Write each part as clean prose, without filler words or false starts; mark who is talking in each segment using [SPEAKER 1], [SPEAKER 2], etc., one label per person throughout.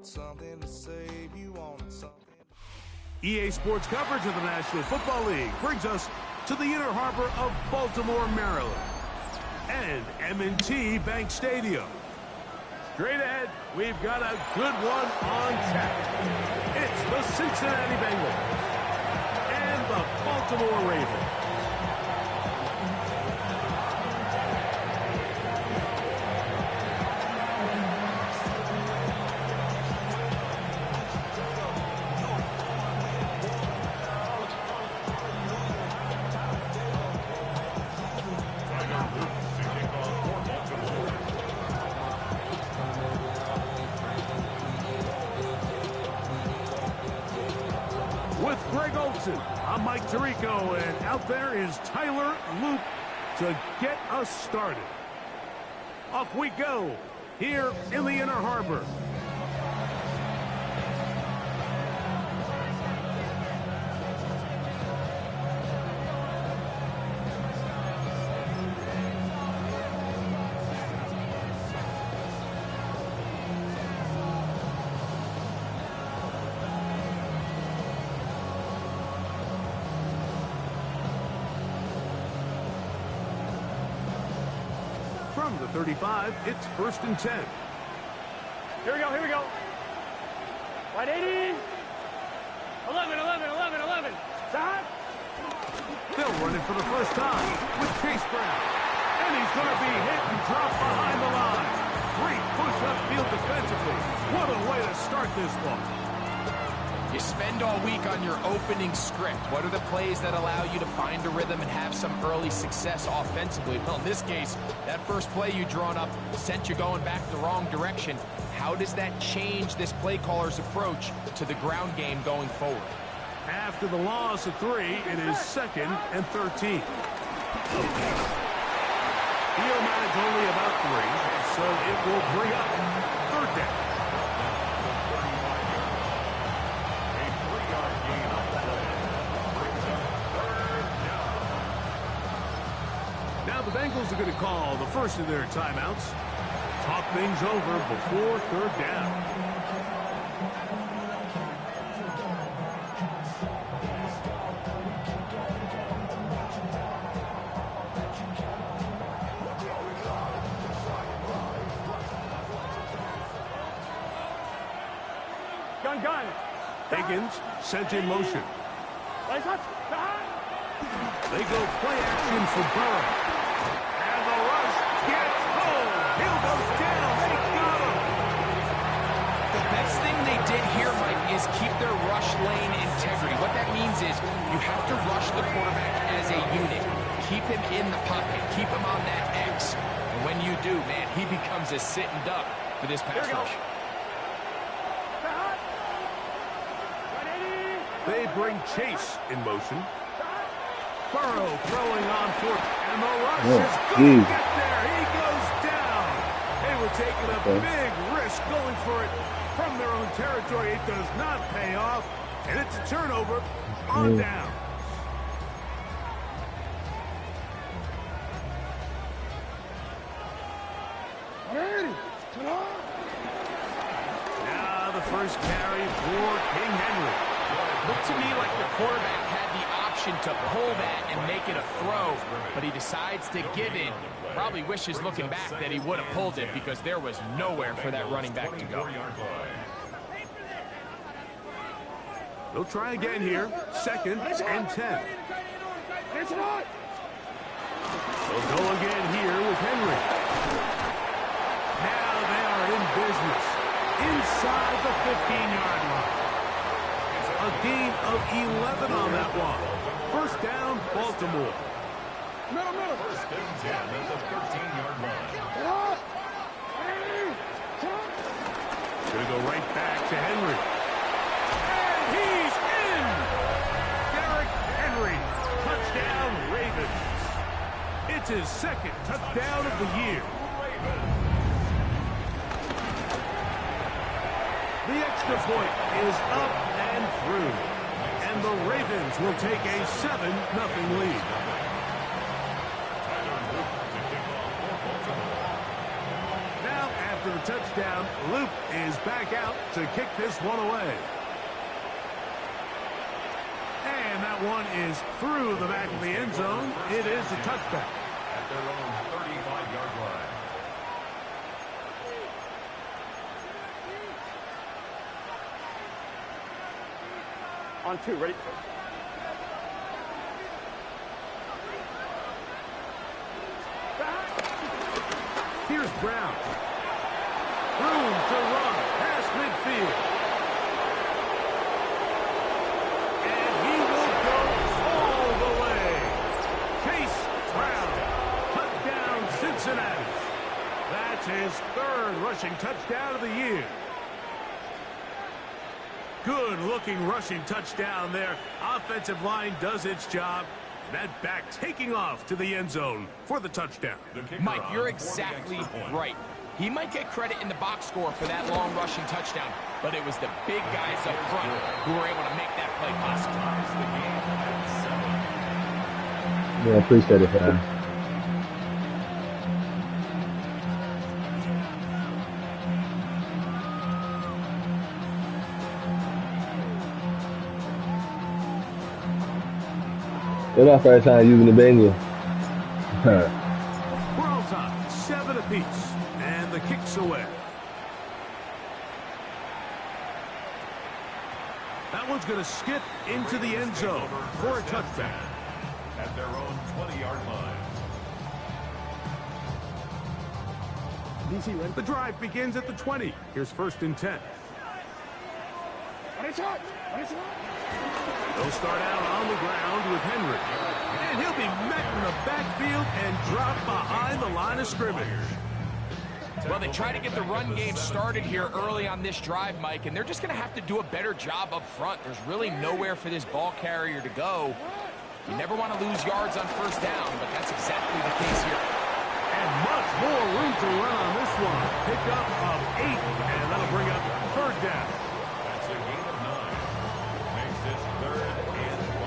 [SPEAKER 1] Something to save, you wanted something.
[SPEAKER 2] EA Sports coverage of the National Football League brings us to the inner harbor of Baltimore, Maryland, and M&T Bank Stadium. Straight ahead, we've got a good one on tap. It's the Cincinnati Bengals and the Baltimore Ravens. I'm Mike Tirico, and out there is Tyler Luke to get us started. Off we go here in the inner harbor. From the 35, it's 1st and 10.
[SPEAKER 3] Here we go. 180. 11. Stop.
[SPEAKER 2] They'll run it for the first time with Chase Brown. And he's going to be hit and dropped behind the line. Great push upfield defensively. What a way to start this one.
[SPEAKER 4] You spend all week on your opening script. What are the plays that allow you to find a rhythm and have some early success offensively? Well, in this case, that first play you drawn up sent you going back the wrong direction. How does that change this play caller's approach to the ground game going forward?
[SPEAKER 2] After the loss of 3, it is 2nd and 13. He'll manage only about 3, so it will bring up 3rd down. Now the Bengals are going to call the first of their timeouts. Talk things over before 3rd down.
[SPEAKER 3] Gun.
[SPEAKER 2] Higgins sent in motion. They go play action for Burrow. And the rush gets home. Hill goes down. They got him.
[SPEAKER 4] The best thing they did here, Mike, is keep their rush lane integrity. What that means is you have to rush the quarterback as a unit. Keep him in the pocket. Keep him on that X. And when you do, man, he becomes a sitting duck for this pass rush.
[SPEAKER 2] They bring Chase in motion. Burrow throwing on 4th, and the rush is going to get there. He goes down. They were taking a big risk going for it from their own territory. It does not pay off, and it's a turnover on down. Now the first carry for King Henry.
[SPEAKER 4] Looked to me like the quarterback had the option to pull that and make it a throw, but he decides to give in. Probably wishes looking back that he would have pulled it because there was nowhere for that running back to go.
[SPEAKER 2] They'll try again here. 2nd and 10. They'll go again here with Henry. Now they are in business inside the 15-yard line. A gain of 11 on that one. 1st down, Baltimore.
[SPEAKER 5] Middle. 1st and 10 at the 13-yard line.
[SPEAKER 2] Gonna go right back to Henry. And he's in! Derrick Henry. Touchdown. It's his second touchdown of the year. The extra point is up and through. And the Ravens will take a 7-0 lead. Now, after the touchdown, Luke is back out to kick this one away. And that one is through the back of the end zone. It is a touchback.
[SPEAKER 5] At their own 35-yard line.
[SPEAKER 3] On 2, ready?
[SPEAKER 2] Here's Brown. Room to run past midfield. And he will go all the way. Chase Brown. Touchdown, Cincinnati. That's his third rushing touchdown of the year. Good-looking rushing touchdown there. Offensive line does its job. That back taking off to the end zone for the touchdown.
[SPEAKER 4] Mike, you're exactly right. He might get credit in the box score for that long rushing touchdown, but it was the big guys up front who were able to make that play possible.
[SPEAKER 6] Yeah, I appreciate it, man. It's my first time using the Bengals.
[SPEAKER 2] We're all time, 7 apiece, and the kick's away. That one's going to skip into the end zone for a touchback.
[SPEAKER 5] At their own 20-yard line.
[SPEAKER 2] The drive begins at the 20. Here's 1st and 10. They'll start out on the ground with Henry. And he'll be met in the backfield and dropped behind the line of scrimmage.
[SPEAKER 4] Well, they try to get the run game started here early on this drive, Mike, and they're just going to have to do a better job up front. There's really nowhere for this ball carrier to go. You never want to lose yards on 1st down, but that's exactly the case here.
[SPEAKER 2] And much more room to run on this one. Pickup of 8, and that'll bring up 3rd down.
[SPEAKER 5] That's a gain of 9. Makes it 3rd and 5.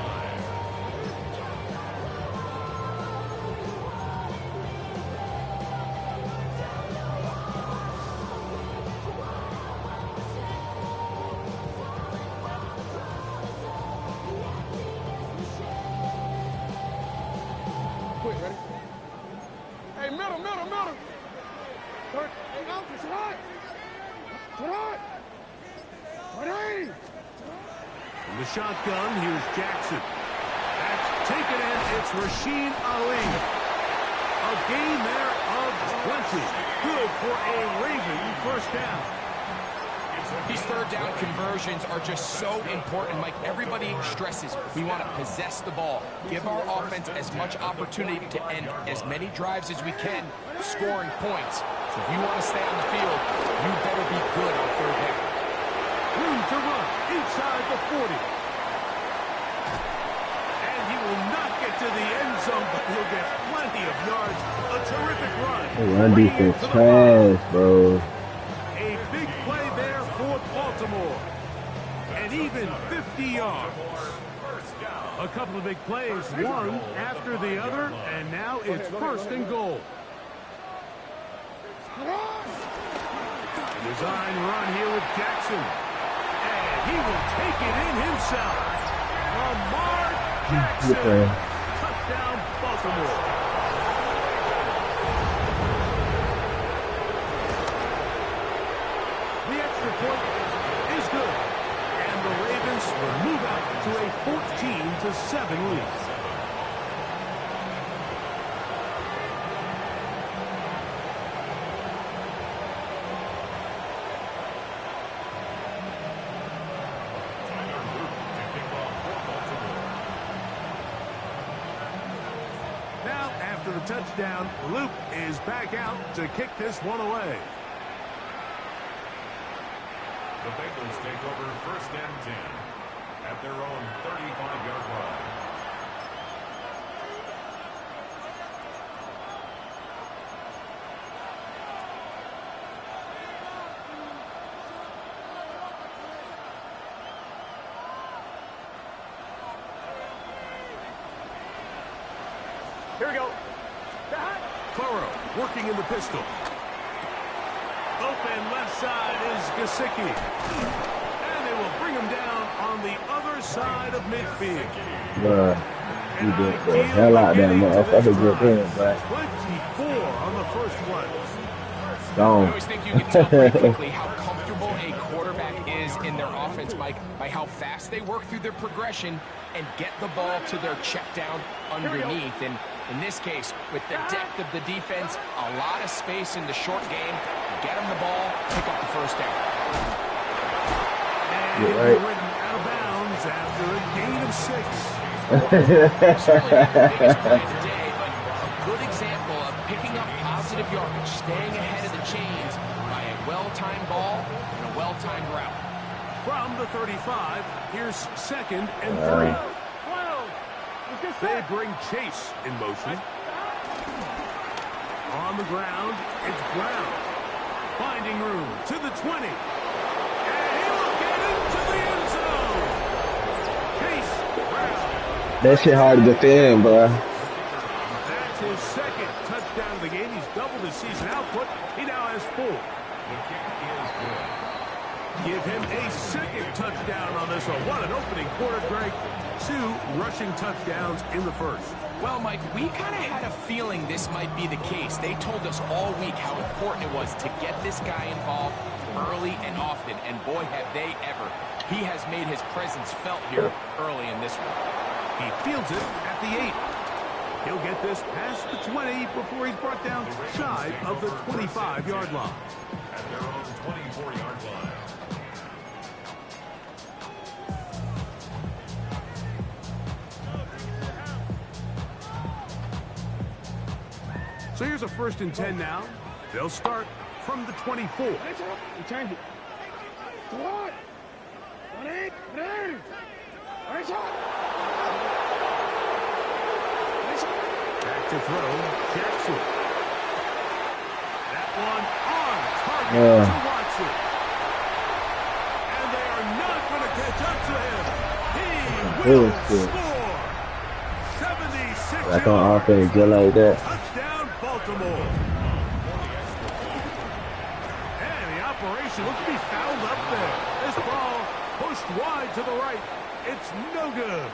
[SPEAKER 3] Quick, ready? Hey, middle. Third. Hey, out, it's hot.
[SPEAKER 2] From the shotgun, here's Jackson. That's taken in. It's Rasheen Ali. A gain there of 20. Good for a Raven 1st down.
[SPEAKER 4] These 3rd down conversions are just so important, Mike. Everybody stresses we want to possess the ball, give our offense as much opportunity to end as many drives as we can, scoring points. So if you want to stay on the field, you better be good on 3rd down.
[SPEAKER 2] Room to run inside the 40. And he will not get to the end zone, but he'll get plenty of yards. A terrific run.
[SPEAKER 6] Run defense trash, bro.
[SPEAKER 2] A big play there for Baltimore. And even 50 yards. A couple of big plays, one after the other, and now it's 1st and goal. Design run here with Jackson. And he will take it in himself. Lamar Jackson. Touchdown, Baltimore. The extra point is good. And the Ravens will move out to a 14-7 lead. Now, after the touchdown, Luke is back out to kick this one away.
[SPEAKER 5] The Bengals take over 1st and 10 at their own 35-yard line.
[SPEAKER 3] Here we go.
[SPEAKER 2] Burrow working in the pistol. Open left side is Gesicki. And they will bring him down on the other side of midfield.
[SPEAKER 6] Bruh, you did the hell out that motherfucker just then, bruh.
[SPEAKER 2] 24 on the first one.
[SPEAKER 4] I
[SPEAKER 6] Gone.
[SPEAKER 4] always think you can tell pretty quickly how comfortable a quarterback is in their offense, Mike, by how fast they work through their progression and get the ball to their check down underneath. And in this case, with the depth of the defense, a lot of space in the short game, get them the ball, pick up the first down.
[SPEAKER 2] And
[SPEAKER 6] You're right.
[SPEAKER 2] ridden out of bounds after a gain of 6.
[SPEAKER 4] Certainly not the biggest play of the day, but a good example of picking up positive yardage, staying ahead of the chains by a well-timed ball and a well-timed route.
[SPEAKER 2] From the 35, here's 2nd and 3. They bring Chase in motion. On the ground, it's Brown. Finding room to the 20. And he will get into the end zone. Chase Brown.
[SPEAKER 6] That shit hard to defend, bruh.
[SPEAKER 2] That's his 2nd touchdown of the game. He's doubled his season output. He now has 4.
[SPEAKER 5] The kick is good.
[SPEAKER 2] Give him a 2nd touchdown on this one. What an opening quarter, Greg. 2 rushing touchdowns in the first.
[SPEAKER 4] Well, Mike, we kind of had a feeling this might be the case. They told us all week how important it was to get this guy involved early and often, and boy, have they ever. He has made his presence felt here early in this one.
[SPEAKER 2] He fields it at the 8. He'll get this past the 20 before he's brought down shy of the 25-yard line.
[SPEAKER 5] At their own 24-yard line.
[SPEAKER 2] So here's a 1st and 10 now. They'll start from the 24.
[SPEAKER 3] You change it. What?
[SPEAKER 2] Back to throw, Jackson. That one on target to Watson. And they are not going to catch up to him. He will score. 76
[SPEAKER 6] Back on offense, just like that.
[SPEAKER 2] Touchdown, Baltimore. And the operation looks to be fouled up there. This ball pushed wide to the right. It's no good.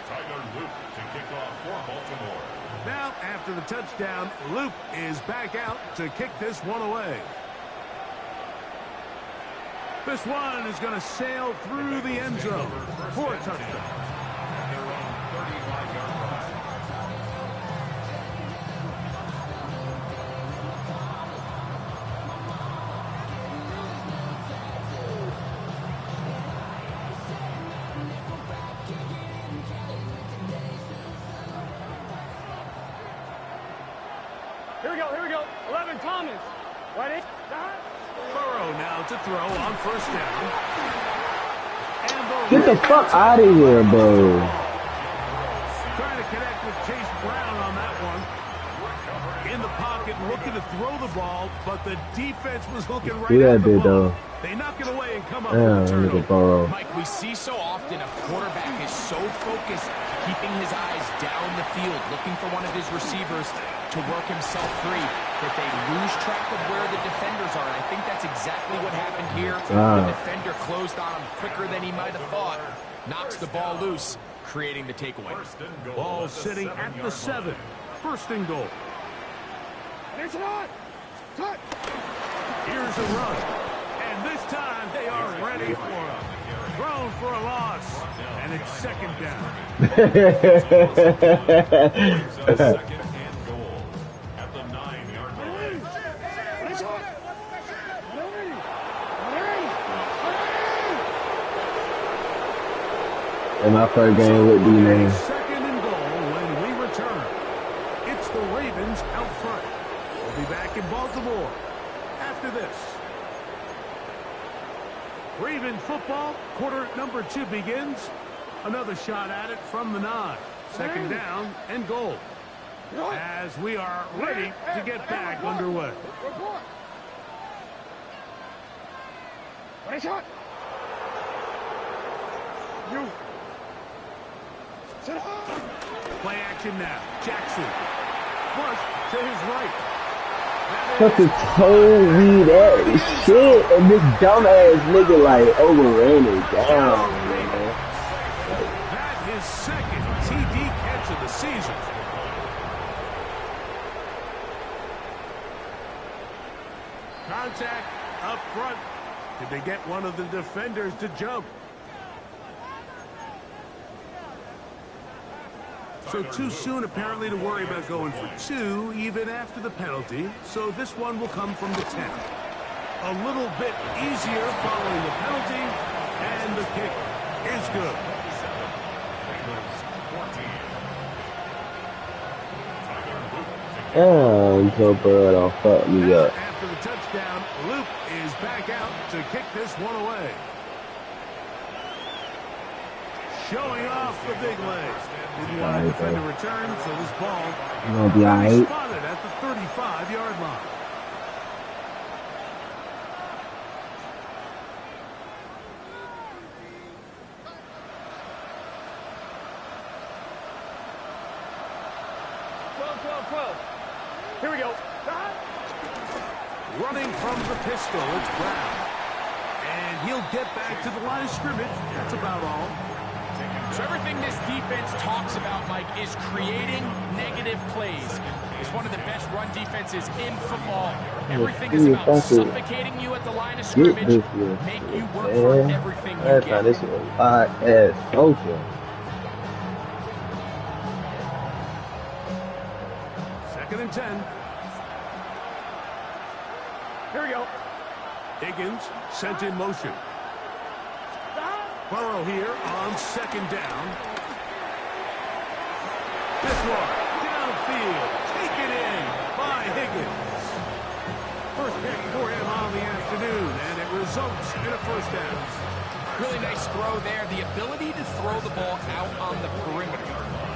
[SPEAKER 5] Tyler Luke to kick off for Baltimore.
[SPEAKER 2] Now, after the touchdown, Luke is back out to kick this one away. This one is going to sail through the end zone for a touchdown.
[SPEAKER 5] At their own 35-yard line.
[SPEAKER 3] Here we go. 11 Thomas. Ready?
[SPEAKER 2] Burrow now to throw on 1st down. And
[SPEAKER 6] Get the fuck out of here, bro.
[SPEAKER 2] trying to connect with Chase Brown on that one. In the pocket, looking to throw the ball, but the defense was looking right
[SPEAKER 6] Yeah,
[SPEAKER 2] at the
[SPEAKER 6] they
[SPEAKER 2] ball.
[SPEAKER 6] though.
[SPEAKER 2] They knock it away and come up
[SPEAKER 6] Damn,
[SPEAKER 2] with a
[SPEAKER 6] nigga
[SPEAKER 2] turnover.
[SPEAKER 6] Burrow.
[SPEAKER 4] Mike, we see so often a quarterback is so focused, keeping his eyes down the field, looking for one of his receivers to work himself free, that they lose track of where the defenders are. And I think that's exactly what happened here. The defender closed on him quicker than he might have thought, knocks the ball loose, creating the takeaway.
[SPEAKER 5] First and goal
[SPEAKER 2] Ball
[SPEAKER 5] at the
[SPEAKER 2] sitting at the 7.
[SPEAKER 5] 7-yard line.
[SPEAKER 2] 1st and goal.
[SPEAKER 3] It's not. Cut.
[SPEAKER 2] Here's a run. And this time they are ready for him. Thrown for a loss. And it's 2nd down.
[SPEAKER 5] Brings up 2nd and goal at the 9-yard line.
[SPEAKER 3] It's on.
[SPEAKER 6] In my first game with D-Man.
[SPEAKER 2] 2nd and goal when we return. It's the Ravens out front. We'll be back in Baltimore after this. Raven football, quarter number 2 begins. Another shot at it from the 9. 2nd down and goal. As we are ready to get back underway.
[SPEAKER 3] Ready, shot. You. Sit up.
[SPEAKER 2] Play action now. Jackson. Flush to his right.
[SPEAKER 6] Fucking told me that shit, and this dumbass nigga like overran it down, man.
[SPEAKER 2] That is second TD catch of the season. Contact up front. Did they get one of the defenders to jump? So too soon, apparently, to worry about going for two, even after the penalty. So this one will come from the 10. A little bit easier following the penalty, and the kick is good.
[SPEAKER 6] Damn, Joe Burrow fucked me
[SPEAKER 2] Now,
[SPEAKER 6] up.
[SPEAKER 2] after the touchdown, Luke is back out to kick this one away. Showing off the big legs. Didn't want to defend a return, so this ball
[SPEAKER 6] Gonna be alright.
[SPEAKER 2] spotted at the 35-yard line.
[SPEAKER 3] Here we go.
[SPEAKER 2] Running from the pistol, it's Brown. And he'll get back to the line of scrimmage. That's about all.
[SPEAKER 4] So everything this defense talks about, Mike, is creating negative plays. It's one of the best run defenses in football. Everything is about suffocating you at the line of scrimmage, make you work for everything you get.
[SPEAKER 6] This is a hot ass social.
[SPEAKER 2] Second and 10.
[SPEAKER 3] Here we go.
[SPEAKER 2] Higgins sent in motion. Burrow here on second down. This one downfield, taken in by Higgins. First pick for him on the afternoon, and it results in a first down.
[SPEAKER 4] Really nice throw there. The ability to throw the ball out on the perimeter.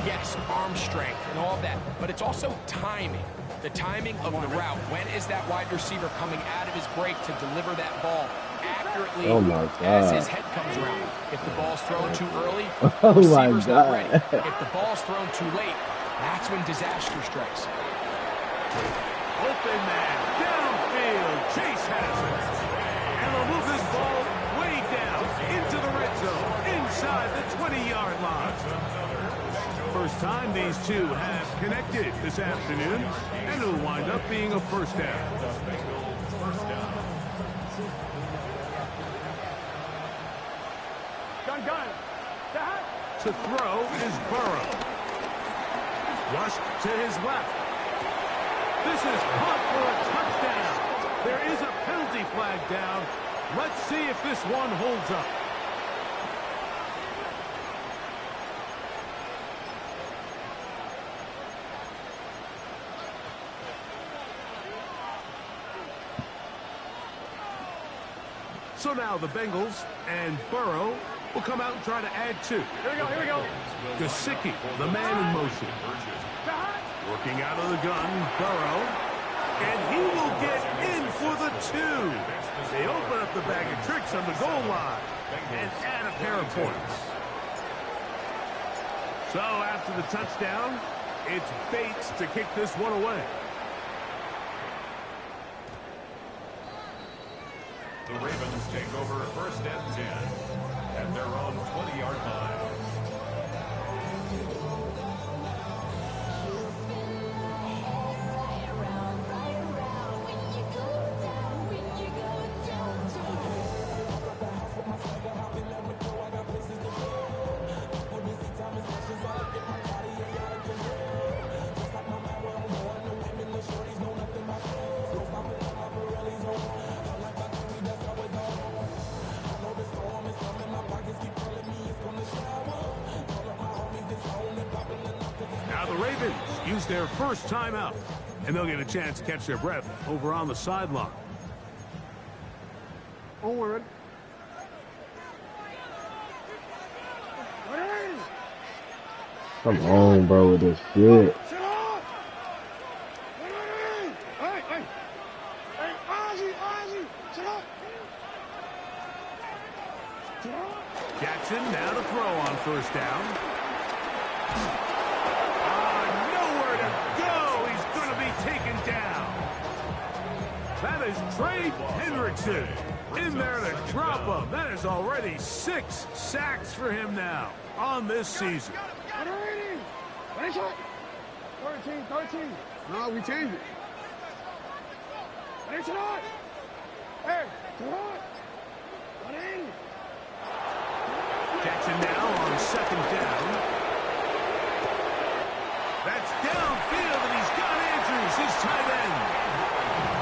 [SPEAKER 4] Yes, arm strength and all of that, but it's also timing. The timing of the route. When is that wide receiver coming out of his break to deliver that ball accurately as his head comes around? If the ball's thrown too early, the receiver's not ready. If the ball's thrown too late, that's when disaster strikes.
[SPEAKER 2] Open man, downfield, Chase has it. And they'll move this ball way down into the red zone, inside the 20-yard line. First time these two have connected this afternoon, and it'll wind up being a first down.
[SPEAKER 3] Gun.
[SPEAKER 2] To throw is Burrow. Rushed to his left. This is caught for a touchdown. There is a penalty flag down. Let's see if this one holds up. So now the Bengals and Burrow will come out and try to add two.
[SPEAKER 3] Here we go.
[SPEAKER 2] Gesicki, the man in motion. Working out of the gun, Burrow. And he will get in for the two. They open up the bag of tricks on the goal line and add a pair of points. So after the touchdown, it's Bates to kick this one away.
[SPEAKER 5] The Ravens take over first and 10 at their own 20-yard line.
[SPEAKER 2] Use their first timeout, and they'll get a chance to catch their breath over on the sideline.
[SPEAKER 3] Onward.
[SPEAKER 6] Come on, bro, with this shit.
[SPEAKER 3] Sit up. Hey, Ozzy, sit up.
[SPEAKER 2] Jackson now to throw on first down. Trey Hendrickson in there to drop him. That is already 6 sacks for him now on this season.
[SPEAKER 3] 13. No, we changed it. Hey,
[SPEAKER 2] Jackson now on 2nd down. That's downfield, and he's got Andrews, his tight end.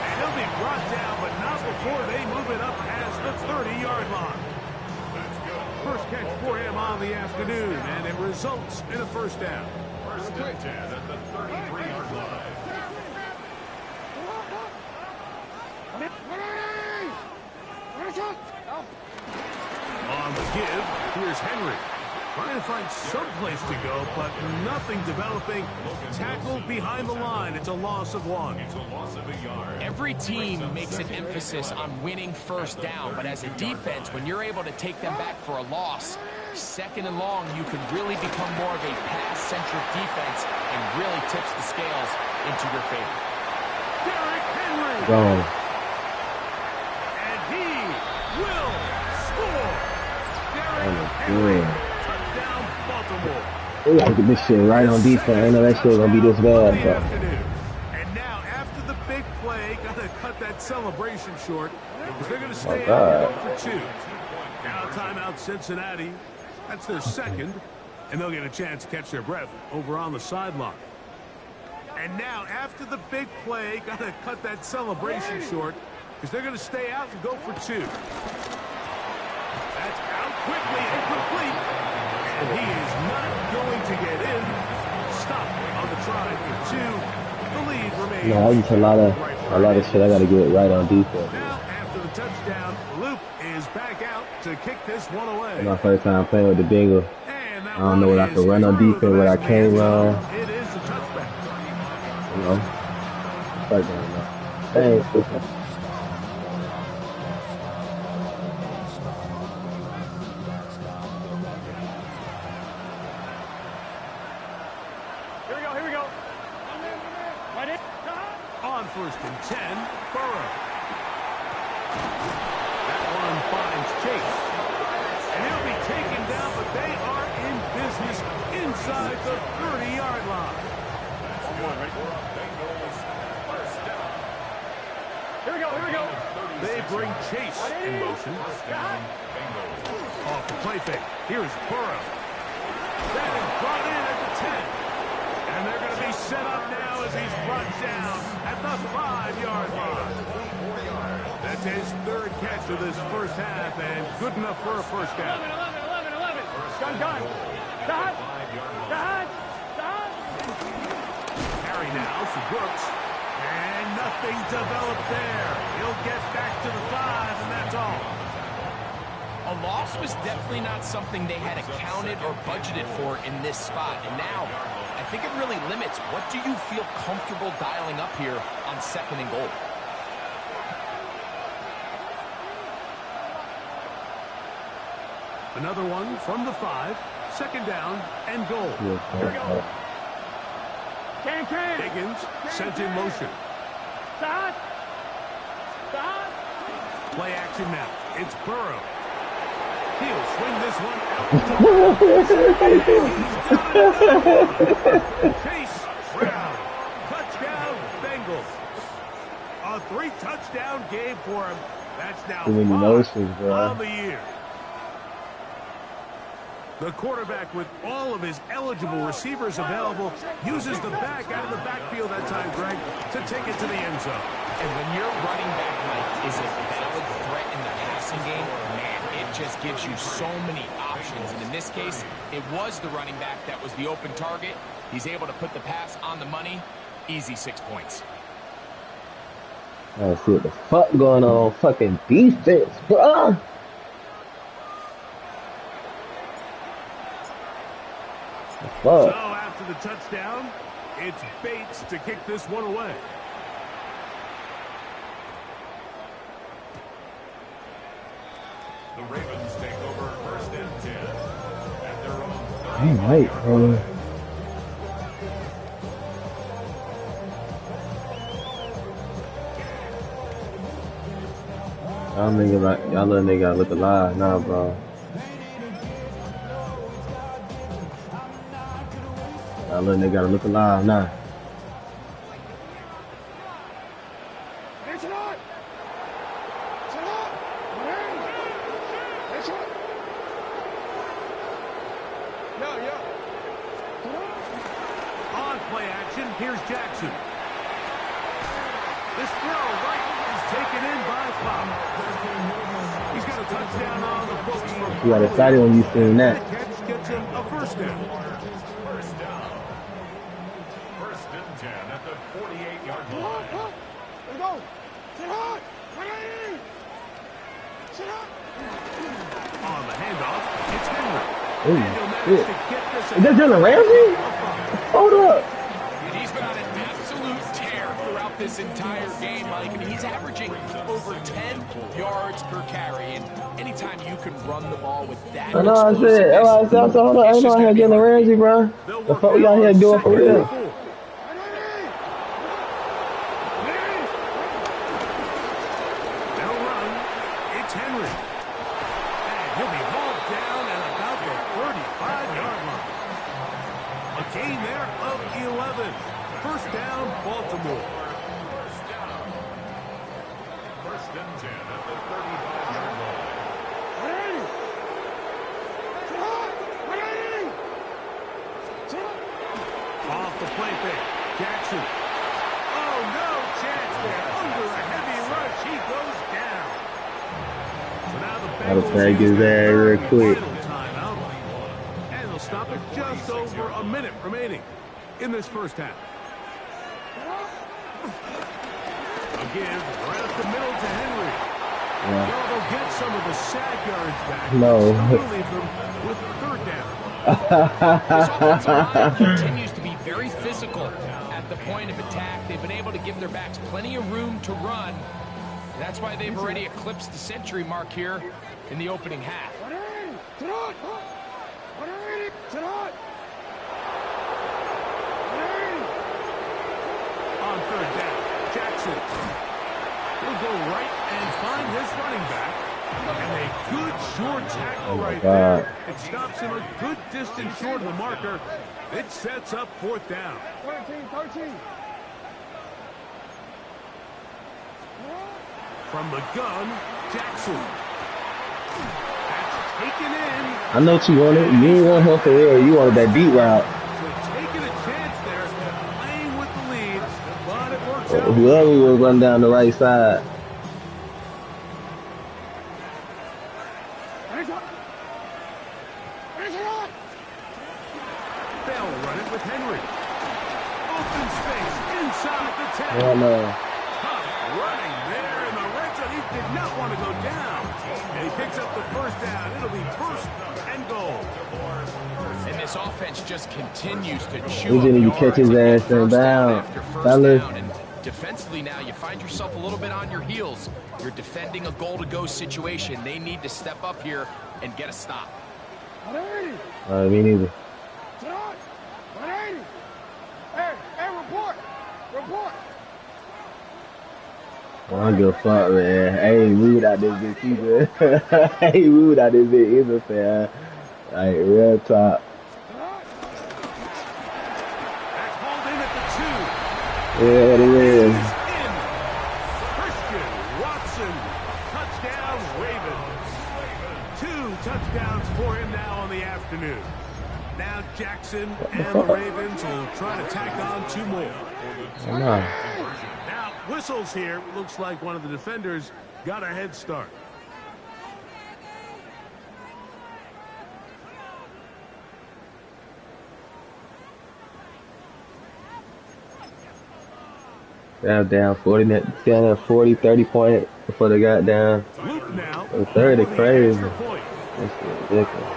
[SPEAKER 2] And he'll be brought down, but not before they move it up past the 30-yard line. First catch for him on the afternoon, and it results in a first down.
[SPEAKER 5] First and 10 at the 33-yard line.
[SPEAKER 2] On the give, here's Henry. Trying to find some place to go, but nothing developing. Tackled behind the line. It's a loss of 1.
[SPEAKER 5] It's a loss of a yard.
[SPEAKER 4] Every team makes an emphasis on winning first down, but as a defense, when you're able to take them back for a loss, 2nd and long, you can really become more of a pass-centric defense and really tips the scales into your favor.
[SPEAKER 2] Derrick Henry.
[SPEAKER 6] Gone.
[SPEAKER 2] And he will score. Derrick
[SPEAKER 6] Oh,
[SPEAKER 2] Henry.
[SPEAKER 6] good.
[SPEAKER 2] Touchdown, Baltimore.
[SPEAKER 6] We gotta get this shit right on defense. I know that shit gonna be this bad, but
[SPEAKER 2] And now, after the big play, gotta cut that celebration short because they're gonna stay
[SPEAKER 6] God.
[SPEAKER 2] out and go for 2. Now timeout Cincinnati. That's their 2nd, and they'll get a chance to catch their breath over on the sideline. And now, after the big play, gotta cut that celebration short because they're gonna stay out and go for 2. That's out quickly and complete. And he is not going to get in. Stop on the try for 2. The lead remains.
[SPEAKER 6] no, it's a lot of shit I gotta get right on defense.
[SPEAKER 2] Now, after the touchdown, Luke is back out to kick this one away.
[SPEAKER 6] My first time playing with the Bengals.
[SPEAKER 2] And that
[SPEAKER 6] I don't know what I
[SPEAKER 2] one
[SPEAKER 6] can
[SPEAKER 2] is
[SPEAKER 6] run on
[SPEAKER 2] through
[SPEAKER 6] defense,
[SPEAKER 2] the
[SPEAKER 6] what I
[SPEAKER 2] back of the
[SPEAKER 6] can't
[SPEAKER 2] end zone.
[SPEAKER 6] run.
[SPEAKER 2] It is a touchback.
[SPEAKER 6] You know, first down. Thanks.
[SPEAKER 3] Here we go. Right in.
[SPEAKER 2] On 1st and 10, Burrow. That one finds Chase. And he'll be taken down, but they are in business inside the 30-yard line.
[SPEAKER 3] Here we go.
[SPEAKER 2] They bring Chase in motion. Off the play fake. Here's Burrow. That is brought in at the 10. And they're going to be set up now as he's brought down at the 5-yard line. That's his 3rd catch of this first half, and good enough for a first down.
[SPEAKER 3] 11. Gun. Done.
[SPEAKER 2] Carry now for Brooks. And nothing developed there. He'll get back to the 5, and that's all.
[SPEAKER 4] A loss was definitely not something they had accounted or budgeted for in this spot, and now I think it really limits what do you feel comfortable dialing up here on 2nd and goal.
[SPEAKER 2] Another one from the 5, 2nd down and goal.
[SPEAKER 3] Here we go. Can.
[SPEAKER 2] Higgins sent in motion.
[SPEAKER 3] Stop.
[SPEAKER 2] Play action now. It's Burrow. He'll swing this one out. Chase Brown. Touchdown, Bengals. A 3-touchdown game for him. That's now
[SPEAKER 6] Too many
[SPEAKER 2] 5
[SPEAKER 6] motions, bro.
[SPEAKER 2] on the year. The quarterback, with all of his eligible receivers available, uses the back out of the backfield that time, Greg, to take it to the end zone.
[SPEAKER 4] And when your running back, Mike, is a valid threat in the passing game, man, it just gives you so many options. And in this case, it was the running back that was the open target. He's able to put the pass on the money. Easy 6 points.
[SPEAKER 6] I see what the fuck going on fucking defense, bro.
[SPEAKER 2] So after the touchdown, it's Bates to kick this one away.
[SPEAKER 5] The Ravens take over 1st and 10 at their own 30.
[SPEAKER 6] All right, bro. Y'all nigga like y'all little nigga gotta look alive, nah, bro. Y'all little nigga gotta look alive, nah.
[SPEAKER 2] On play action, here's Jackson. This throw right is taken in by Fox. He's got a touchdown on the books from
[SPEAKER 6] You got excited when you seen that.
[SPEAKER 2] catch gets him a first down.
[SPEAKER 5] First down. First and 10 at the 48-yard line.
[SPEAKER 3] Let's go. Sit hot. Sit hot.
[SPEAKER 2] On the handoff, it's Henry.
[SPEAKER 6] Ooh,
[SPEAKER 2] And he'll manage
[SPEAKER 6] shit.
[SPEAKER 2] to get this
[SPEAKER 6] Is that Jalen Ramsey? Hold up.
[SPEAKER 4] And he's been on an absolute tear throughout this entire game, Mike. I mean, he's averaging over 10 yards per carry. And anytime you can run the ball with that
[SPEAKER 6] I know I said, hold on, I ain't know I had Jalen Ramsey, bro. The fuck we out here doing for real?
[SPEAKER 2] They'll run. It's Henry. And he'll be hauled down at about the 35-yard line. A gain there of 11. First down, Baltimore.
[SPEAKER 5] First and 10 at the 35-yard line.
[SPEAKER 2] Off the play fake. Jackson. Oh, no chance there. Under a heavy rush, he goes down. So now the
[SPEAKER 6] Gotta
[SPEAKER 2] Bengals
[SPEAKER 6] tag his
[SPEAKER 2] use their
[SPEAKER 6] ass real
[SPEAKER 2] third
[SPEAKER 6] quick.
[SPEAKER 2] and final timeout. And they'll stop it just over a minute remaining in this first half. A give right up the middle to Henry.
[SPEAKER 6] Yeah.
[SPEAKER 2] Well, they'll get some of the sack yards back.
[SPEAKER 6] No.
[SPEAKER 2] Still leave them with a third down.
[SPEAKER 4] This offensive line continues to be very physical at the point of attack. They've been able to give their backs plenty of room to run. That's why they've already eclipsed the century mark here in the opening half.
[SPEAKER 2] On third down, Jackson. He'll go right and find his running back. And a good short tackle right
[SPEAKER 6] God.
[SPEAKER 2] there. It stops him a good distance short of the marker. It sets up fourth down.
[SPEAKER 3] 13.
[SPEAKER 2] From the gun, Jackson. That's taken in.
[SPEAKER 6] I know what you wanted. You didn't want him for real. You wanted that deep route.
[SPEAKER 2] So taking a chance there, playing with the leads, but it works out.
[SPEAKER 6] Whoever was running down the right side.
[SPEAKER 2] They'll run it with Henry. Open space inside the 10.
[SPEAKER 6] Oh no.
[SPEAKER 2] Tough running there in the red zone. He did not want to go down. And he picks up the first down. It'll be first and goal.
[SPEAKER 4] And this offense just continues to
[SPEAKER 6] He
[SPEAKER 4] chew
[SPEAKER 6] didn't even
[SPEAKER 4] up
[SPEAKER 6] catch
[SPEAKER 4] yards
[SPEAKER 6] his
[SPEAKER 4] and get
[SPEAKER 6] ass
[SPEAKER 4] first down
[SPEAKER 6] down.
[SPEAKER 4] after first
[SPEAKER 6] Fellas.
[SPEAKER 4] down. And defensively now, you find yourself a little bit on your heels. You're defending a goal-to-go situation. They need to step up here and get a stop.
[SPEAKER 6] Me neither.
[SPEAKER 3] Hey, report.
[SPEAKER 6] I don't give a fuck, man. Hey, we without this bitch either. Hey, we without this bitch either, fam. Like, real talk.
[SPEAKER 2] That's hauled in at the 2.
[SPEAKER 6] Yeah, it is.
[SPEAKER 2] In. Christian Watson. Touchdown, Ravens. 2 touchdowns for him now on the afternoon. Now Jackson and the Ravens will try to tack on 2 more.
[SPEAKER 6] I know.
[SPEAKER 2] Now, whistles here. Looks like one of the defenders got a head start.
[SPEAKER 6] Down 40, down 40, 30 points before they got down.
[SPEAKER 2] Luke now.
[SPEAKER 6] The third is
[SPEAKER 2] for the
[SPEAKER 6] crazy.
[SPEAKER 2] extra point.
[SPEAKER 6] That's ridiculous.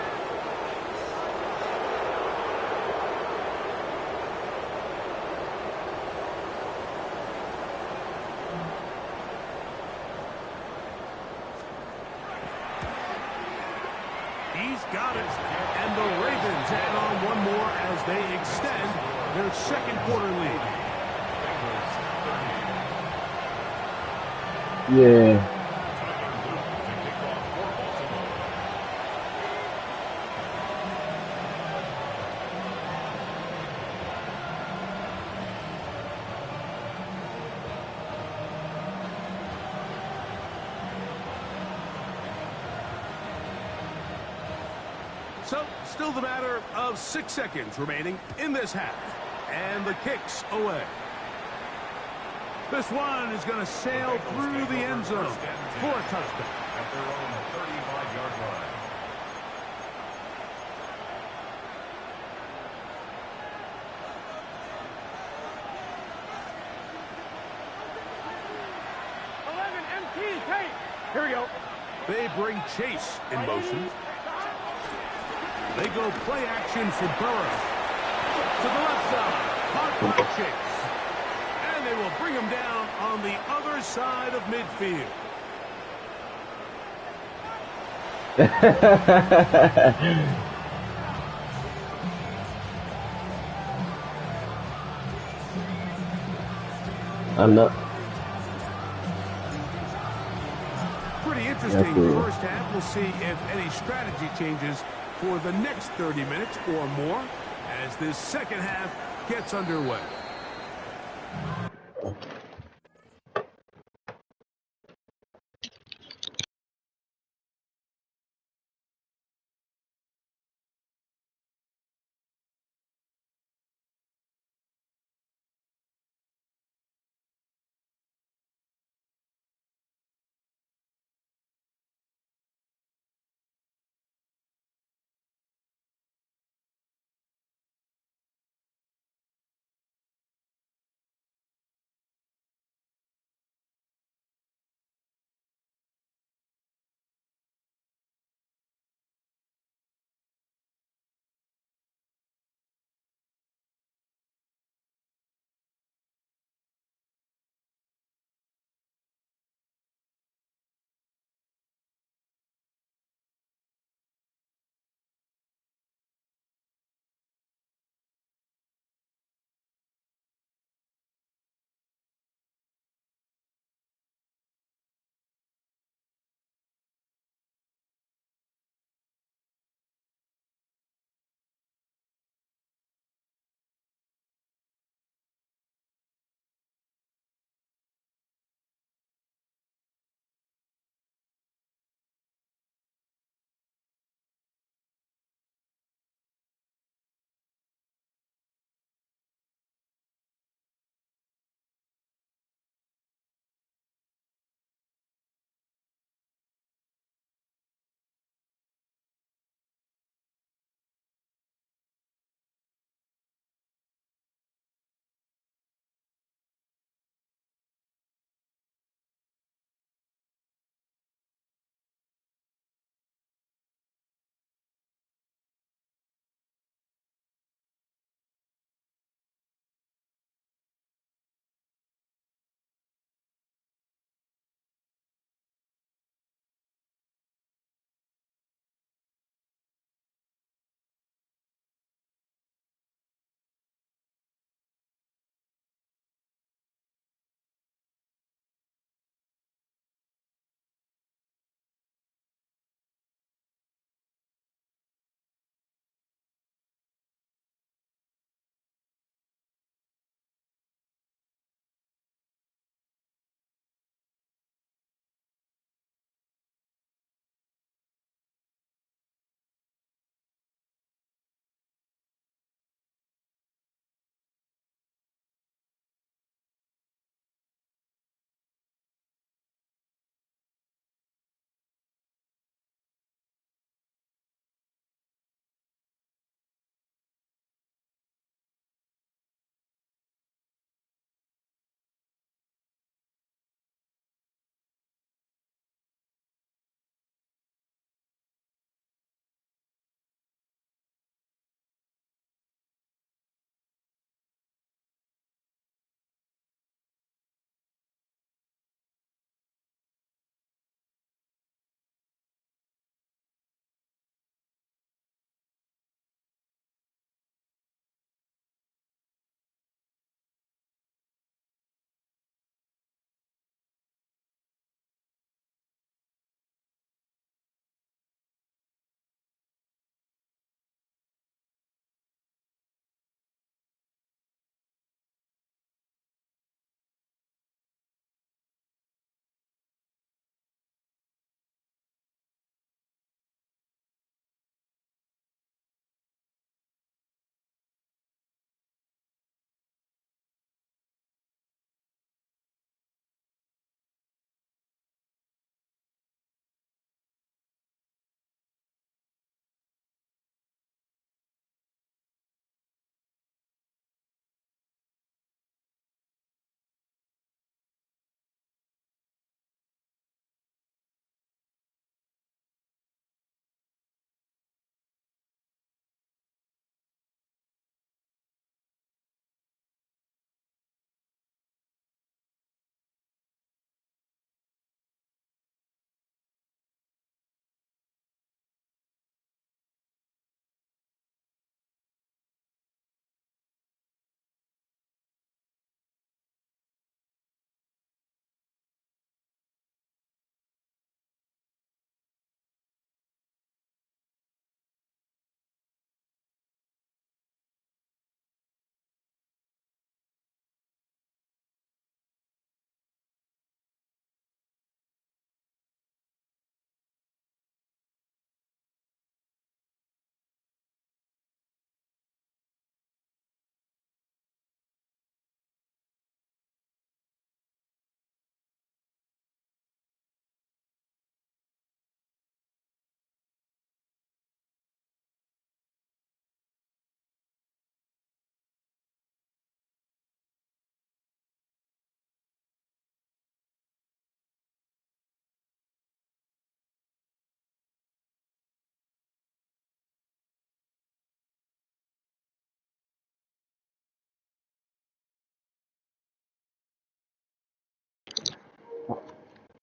[SPEAKER 2] He's got it. And the Ravens add on one more as they extend their second quarter lead.
[SPEAKER 6] Yeah.
[SPEAKER 2] So, still the matter of 6 seconds remaining in this half. And the kick's away. This one is going to sail through the end zone for a touchdown.
[SPEAKER 5] At their own 35-yard line.
[SPEAKER 3] Here we go.
[SPEAKER 2] They bring Chase in motion. They go play action for Burrow. To the left side, caught by Chase. And they will bring him down on the other side of midfield.
[SPEAKER 6] I'm not.
[SPEAKER 2] Pretty interesting first half. We'll see if any strategy changes for the next 30 minutes or more as this second half gets underway.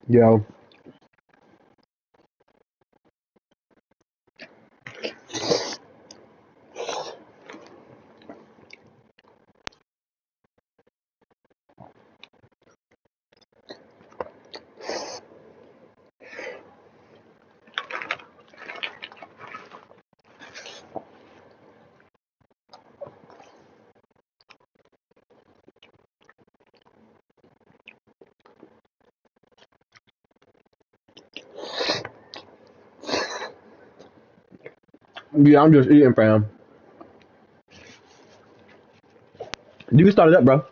[SPEAKER 6] Yo. Yeah, I'm just eating, fam. You can start it up, bro.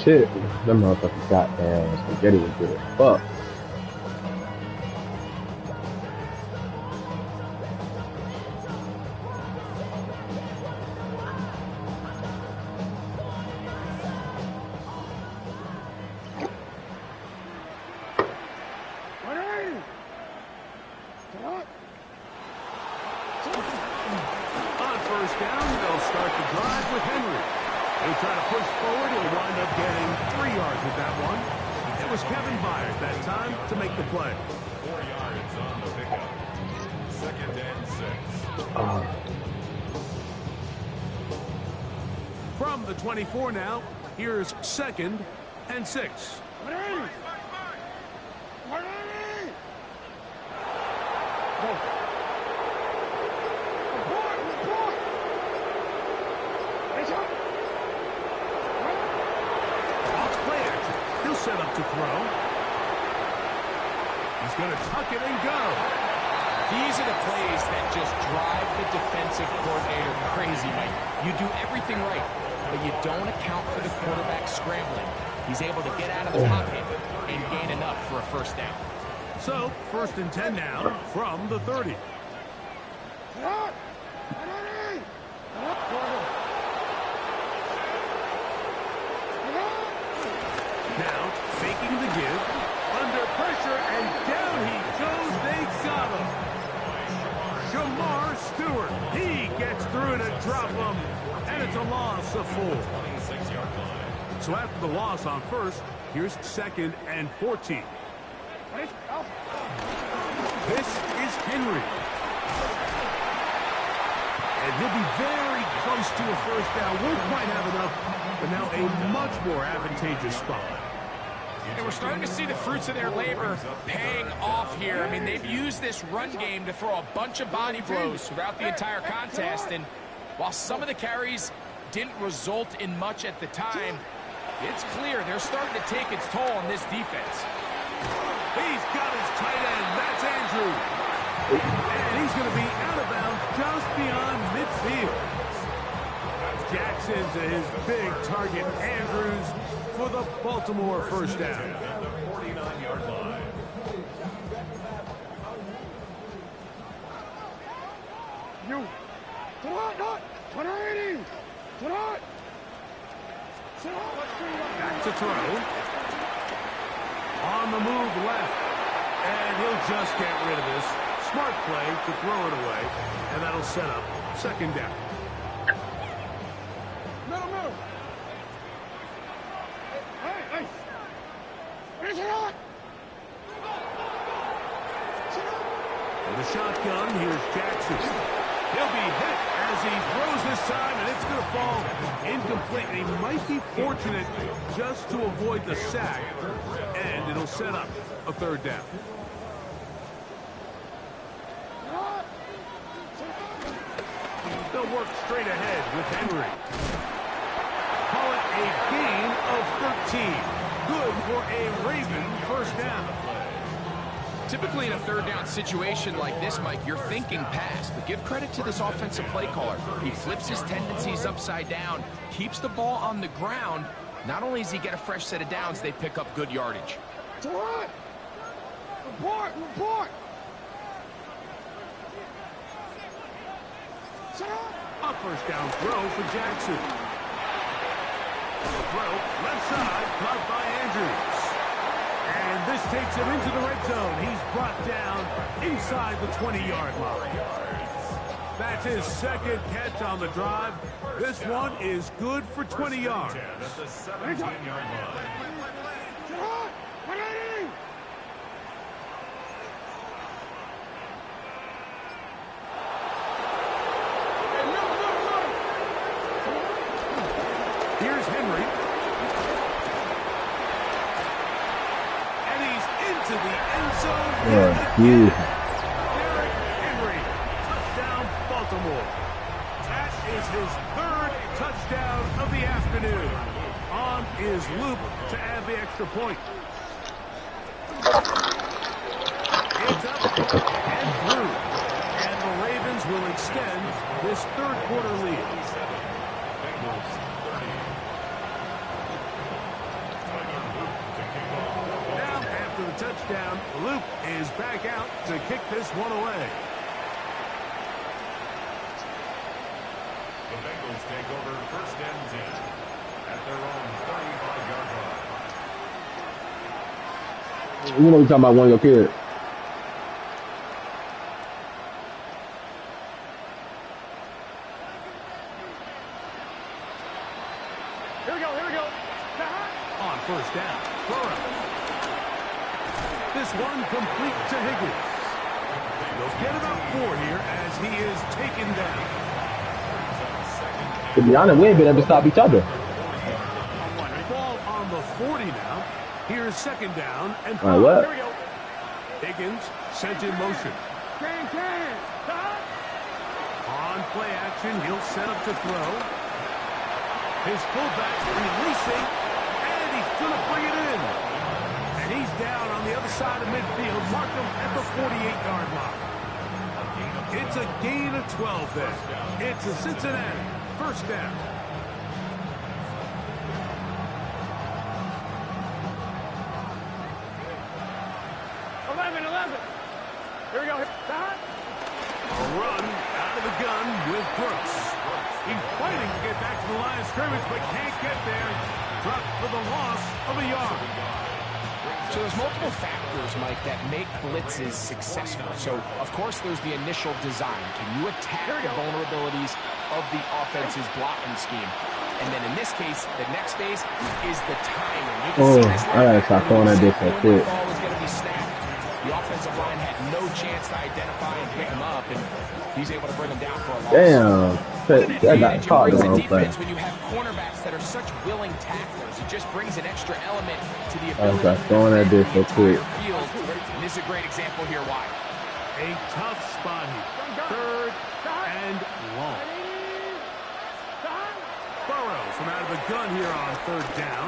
[SPEAKER 6] Shit, them motherfuckers goddamn spaghetti was good as fuck.
[SPEAKER 2] On first down, they'll start the drive with Henry. They try to push forward. He'll wind up getting 3 yards with that one. It was Kevin Byers that time to make the play.
[SPEAKER 5] 4 yards on the pickup. 2nd and 6.
[SPEAKER 2] From the 24 now, here's 2nd and 6. Play action. He'll set up to throw. He's going to tuck it and go.
[SPEAKER 4] These are the plays that just drive the defensive coordinator crazy, Mike. You do everything right, but you don't account for the quarterback scrambling. He's able to get out of the pocket and gain enough for a first down.
[SPEAKER 2] So, 1st and 10 now from the 30. Now, faking the give, under pressure, and down he goes. They got him. Jamar Stewart, he gets through to drop him, and it's a loss of 4.
[SPEAKER 5] 26-yard line.
[SPEAKER 2] So after the loss on first, here's 2nd and 14. This is Henry. And he'll be very close to a first down. Won't quite have enough, but now a much more advantageous spot.
[SPEAKER 4] And we're starting to see the fruits of their labor paying off here. I mean, they've used this run game to throw a bunch of body blows throughout the entire contest. And while some of the carries didn't result in much at the time, it's clear they're starting to take its toll on this defense.
[SPEAKER 2] He's got his tight end. That's Andrew. And he's going to be out of bounds just beyond midfield. Jackson to his big target, Andrews, for the Baltimore first down.
[SPEAKER 5] At the 49-yard line.
[SPEAKER 2] Back to throw. On the move left. And he'll just get rid of this. Smart play to throw it away. And that'll set up 2nd down.
[SPEAKER 3] Middle. Hey.
[SPEAKER 2] With a shotgun, here's Jackson. He'll be hit as he throws this time, and it's going to fall incomplete. And he might be fortunate just to avoid the sack, and it'll set up a 3rd down. They'll work straight ahead with Henry. Call it a gain of 13. Good for a Raven first down.
[SPEAKER 4] Typically in a third down situation like this, Mike, you're thinking pass, but give credit to this offensive play caller. He flips his tendencies upside down, keeps the ball on the ground. Not only does he get a fresh set of downs, they pick up good yardage.
[SPEAKER 3] To what? Report, report.
[SPEAKER 2] A first down throw for Jackson. The throw, left side, caught by Andrews. And this takes him into the red zone. He's brought down inside the 20-yard line. That's his second catch on the drive. This one is good for 20 yards.
[SPEAKER 5] At the 17-yard line.
[SPEAKER 2] Here's Henry. And he's into the end zone.
[SPEAKER 6] Yeah.
[SPEAKER 2] Derrick Henry. Touchdown, Baltimore. That is his third touchdown of the afternoon. On is Loop to add the extra point. It's up and through. And the Ravens will extend this third quarter lead. Now, after the touchdown, Loop is back out to kick this one away.
[SPEAKER 5] The Bengals take over first and 10 at their own 35-yard line.
[SPEAKER 6] You know you're talking about one of your kids.
[SPEAKER 3] Here we go, here we go.
[SPEAKER 2] On first down, Burrow. This one complete to Higgins. They'll get about 4 here as he is taken down.
[SPEAKER 6] To be honest, we ain't been able to stop each other.
[SPEAKER 2] Ball on the 40 now. Here's second down and 5.
[SPEAKER 6] All right, what?
[SPEAKER 3] Here we go.
[SPEAKER 2] Higgins sent in motion.
[SPEAKER 3] Can.
[SPEAKER 2] On play action, he'll set up to throw. His fullback releasing, and he's going to bring it in. And he's down on the other side of midfield. Mark him at the 48-yard line. It's a gain of 12 there. It's a Cincinnati first down.
[SPEAKER 3] Here we go.
[SPEAKER 2] A run out of the gun with Brooks. He's fighting to get back to the line of scrimmage, but can't get there. Dropped for the loss of a yard.
[SPEAKER 4] So there's multiple factors, Mike, that make blitzes successful. So, of course, there's the initial design. Can you attack the vulnerabilities of the offense's blocking scheme? And then in this case, the next phase is the timing. You can see this
[SPEAKER 6] I gotta stop throwing that bitch so quick.
[SPEAKER 4] the ball was going to be snapped. The offensive line had no chance to identify and pick him up, and he's able to bring him down for a loss.
[SPEAKER 6] Damn. That got caught the wrong play.
[SPEAKER 4] When you have cornerbacks that are such willing tacklers, it just brings an extra element to the
[SPEAKER 6] I was
[SPEAKER 4] ability
[SPEAKER 6] like throwing that bitch so quick.
[SPEAKER 4] field. And this is a great example here why.
[SPEAKER 2] A tough spot here. Third and long. Burrows from out of the gun here on third down.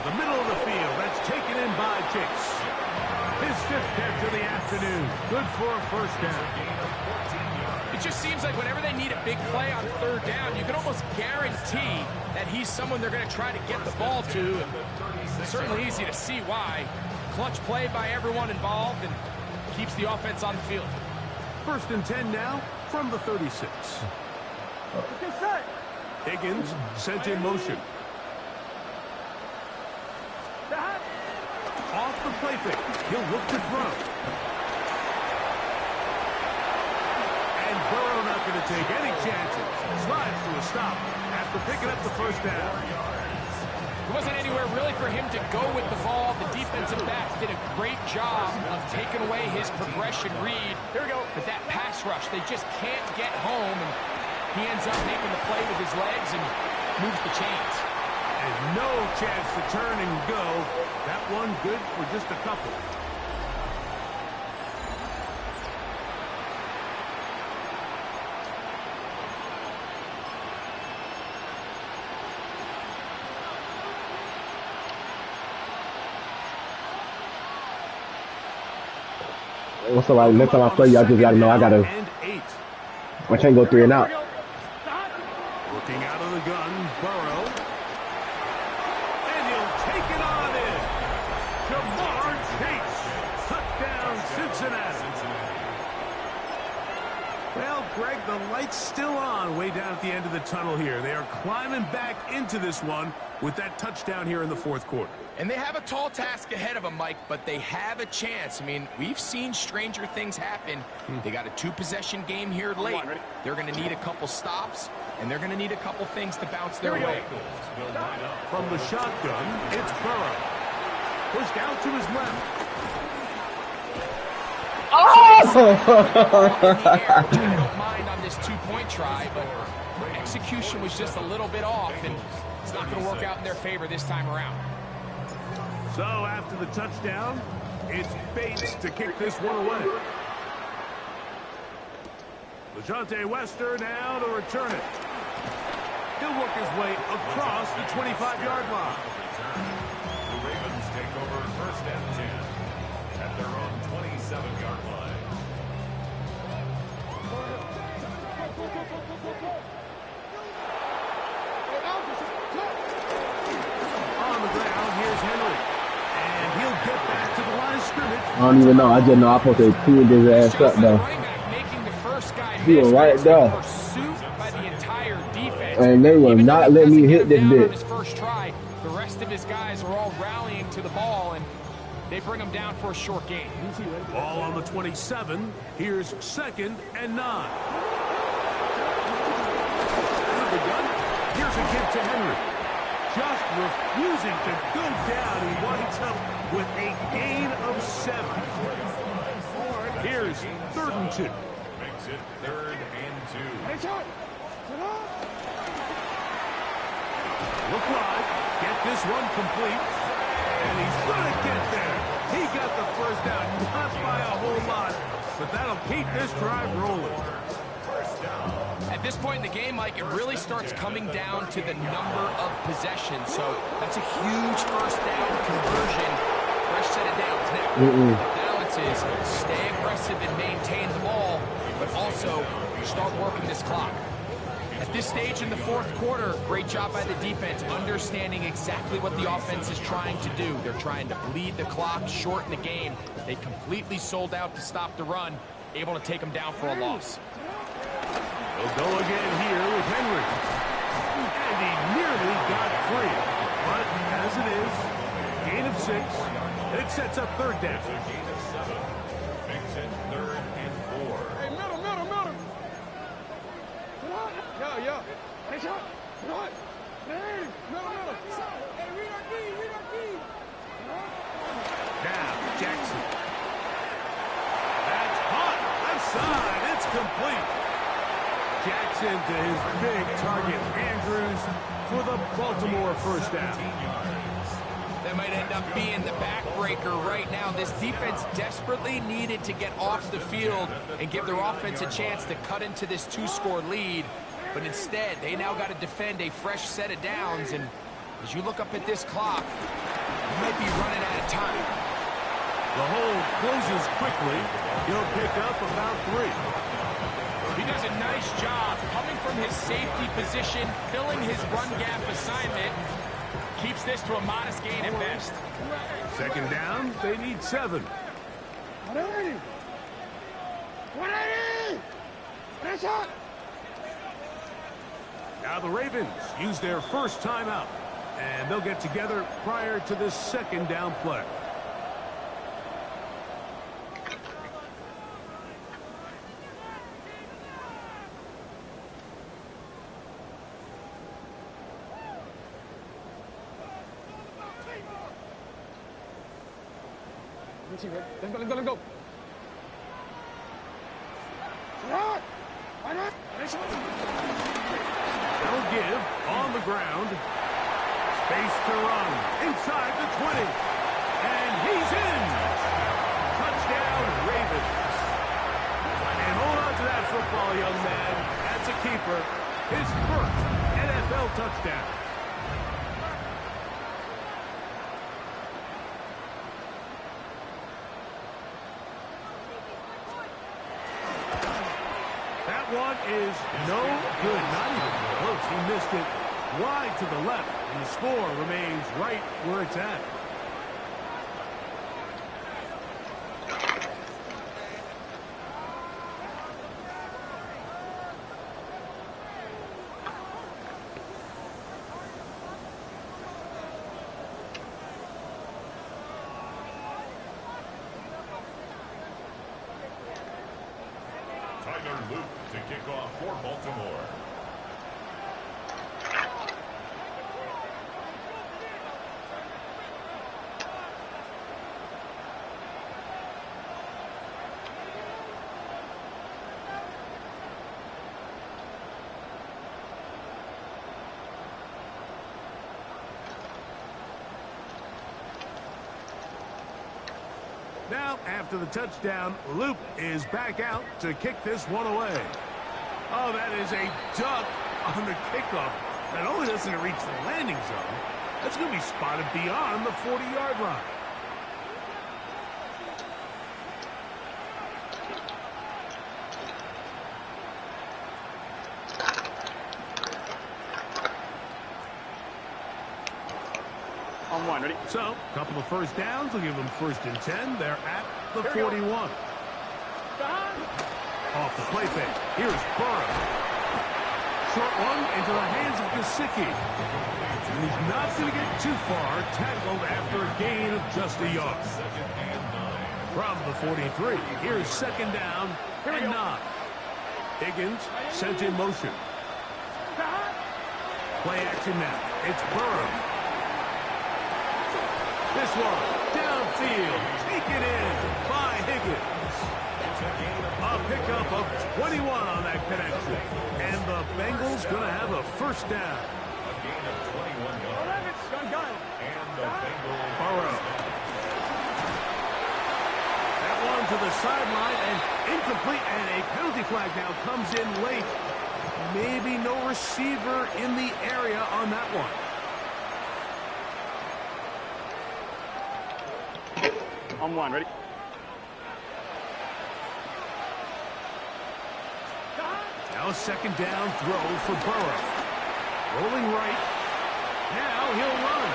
[SPEAKER 2] The middle of the field. That's taken in by Chase. His fifth catch of the afternoon. Good for a first down.
[SPEAKER 4] It just seems like whenever they need a big play on third down, you can almost guarantee that he's someone they're going to try to get the ball to. And it's certainly easy to see why. Clutch play by everyone involved and keeps the offense on the field.
[SPEAKER 2] First and 10 now from the 36.
[SPEAKER 3] Get set.
[SPEAKER 2] Higgins sent in motion. Off the play fake. He'll look to throw. And Burrow not going to take any chances. Slides to a stop after picking up the first down.
[SPEAKER 4] There wasn't anywhere really for him to go with the ball. The defensive backs did a great job of taking away his progression read.
[SPEAKER 3] Here we go.
[SPEAKER 4] But that pass rush, they just can't get home. And he ends up making the play with his legs and moves the chains.
[SPEAKER 2] And no chance to turn and go. That one good for just a couple.
[SPEAKER 6] Also, like, next time I play you, I just gotta know I can't go 3 and out.
[SPEAKER 2] Looking out of the gun, Burrow. And he'll take it on in. Jamar Chase. Touchdown, Cincinnati. Well, Greg, the light's still on way down at the end of the tunnel here. They are climbing back into this one with that touchdown here in the fourth quarter.
[SPEAKER 4] And they have a tall task ahead of them, Mike, but they have a chance. I mean, we've seen stranger things happen. They got a 2-possession game here late. They're going to need a couple stops, and they're going to need a couple things to bounce their way.
[SPEAKER 2] From the shotgun, it's Burrow. Pushed out to his left.
[SPEAKER 6] Oh!
[SPEAKER 4] I don't mind on this 2-point try, but execution was just a little bit off, and it's not going to work out in their favor this time around.
[SPEAKER 2] So after the touchdown, it's Bates to kick this one away. LeJohntay Wester now to return it. He'll work his way across the 25-yard line.
[SPEAKER 5] The Ravens take over first and 10 at their own 27-yard line.
[SPEAKER 2] On the ground, here's Henry. And he'll get back to the line of scrimmage.
[SPEAKER 6] I don't even know. I just know I'm supposed to clean his ass up, though. He was right there. And they will not let me hit this bit.
[SPEAKER 4] First try, the rest of his guys are all rallying to the ball, and they bring him down for a short gain.
[SPEAKER 2] Ball on the 27. Here's 2nd and 9. Here's a give to Henry. Just refusing to go down. He winds up with a gain of 7. Here's 3rd and 2.
[SPEAKER 5] Makes it 3rd and 2.
[SPEAKER 2] Look wide. Get this one complete. And he's going to get there. He got the first down. Not by a whole lot. But that'll keep this drive rolling.
[SPEAKER 4] At this point in the game, Mike, it really starts coming down to the number of possessions. So that's a huge first down conversion. Fresh set of downs now. The balance is stay aggressive and maintain the ball, but also start working this clock. At this stage in the fourth quarter, great job by the defense, understanding exactly what the offense is trying to do. They're trying to bleed the clock, shorten the game. They completely sold out to stop the run, able to take them down for a loss.
[SPEAKER 2] He'll go again here with Henry. And he nearly got free. But as it is, gain of 6. It sets up 3rd down.
[SPEAKER 5] It's a gain of 7. Makes it 3rd and 4.
[SPEAKER 3] Hey, middle. Yo. Hey, shot. What? Hey, middle. Hey, read our key.
[SPEAKER 2] Now, Jackson. That's hot. Left side. It's complete. Jackson to his big target, Andrews, for the Baltimore first down.
[SPEAKER 4] That might end up being the backbreaker right now. This defense desperately needed to get off the field and give their offense a chance to cut into this 2-score lead. But instead, they now got to defend a fresh set of downs. And as you look up at this clock, you might be running out of time.
[SPEAKER 2] The hole closes quickly. He'll pick up about 3.
[SPEAKER 4] He does a nice job coming from his safety position, filling his run gap assignment. Keeps this to a modest gain at best.
[SPEAKER 2] 2nd down, they need 7. Now the Ravens use their first timeout, and they'll get together prior to this 2nd down play.
[SPEAKER 3] Let's go.
[SPEAKER 2] They'll give on the ground. Space to run inside the 20. And he's in. Touchdown, Ravens. And hold on to that football, young man. That's a keeper. His first NFL touchdown. one is no good. Not even close. He missed it wide to the left, and the score remains right where it's at.
[SPEAKER 5] Luke to kick off for Baltimore.
[SPEAKER 2] Now, after the touchdown, Luke is back out to kick this one away. Oh, that is a duck on the kickoff. Not only doesn't it reach the landing zone, that's going to be spotted beyond the 40-yard line.
[SPEAKER 3] On one, ready?
[SPEAKER 2] So, a couple of first downs will give them 1st and 10. They're at the 41. Off the play fake. Here's Burrow. Short one into the hands of Gesicki. And he's not going to get too far, tackled after a gain of just a yard. From the 43, here's 2nd down and 9. Higgins sent in motion. Play action now. It's Burrow. This one, downfield, taken in by Higgins. A pickup of 21 on that connection. And the Bengals going to have a 1st down.
[SPEAKER 5] A gain of 21 yards. And the Bengals.
[SPEAKER 2] Burrow. That one to the sideline and incomplete. And a penalty flag now comes in late. Maybe no receiver in the area on that one.
[SPEAKER 3] On one, ready?
[SPEAKER 2] Now a 2nd down throw for Burrow. Rolling right. Now he'll run.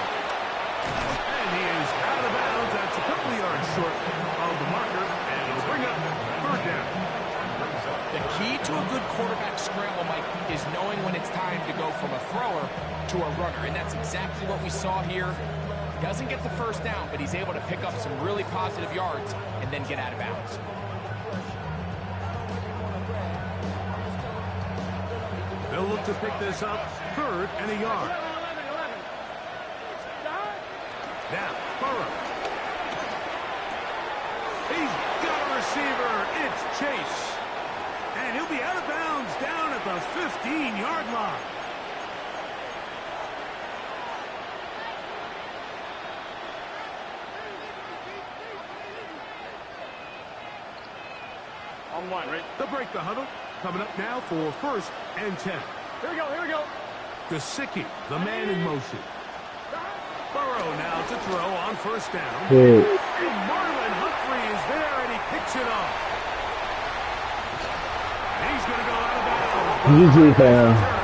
[SPEAKER 2] And he is out of bounds. That's a couple of yards short of the marker. And it'll bring up 3rd down.
[SPEAKER 4] The key to a good quarterback scramble, Mike, is knowing when it's time to go from a thrower to a runner. And that's exactly what we saw here. Doesn't get the 1st down, but he's able to pick up some really positive yards and then get out of bounds.
[SPEAKER 2] They'll look to pick this up 3rd and a yard. Now, Burrow. He's got a receiver. It's Chase. And he'll be out of bounds down at the 15-yard line.
[SPEAKER 3] On one, ready?
[SPEAKER 2] They'll break the huddle. Coming up now for 1st and 10.
[SPEAKER 3] Here we go.
[SPEAKER 2] Gesicki, the man in motion. Burrow now to throw on 1st down.
[SPEAKER 6] Hey.
[SPEAKER 2] And Marlon Humphrey is there, and he picks it up. And he's going to go out of bounds.
[SPEAKER 6] GG, fam.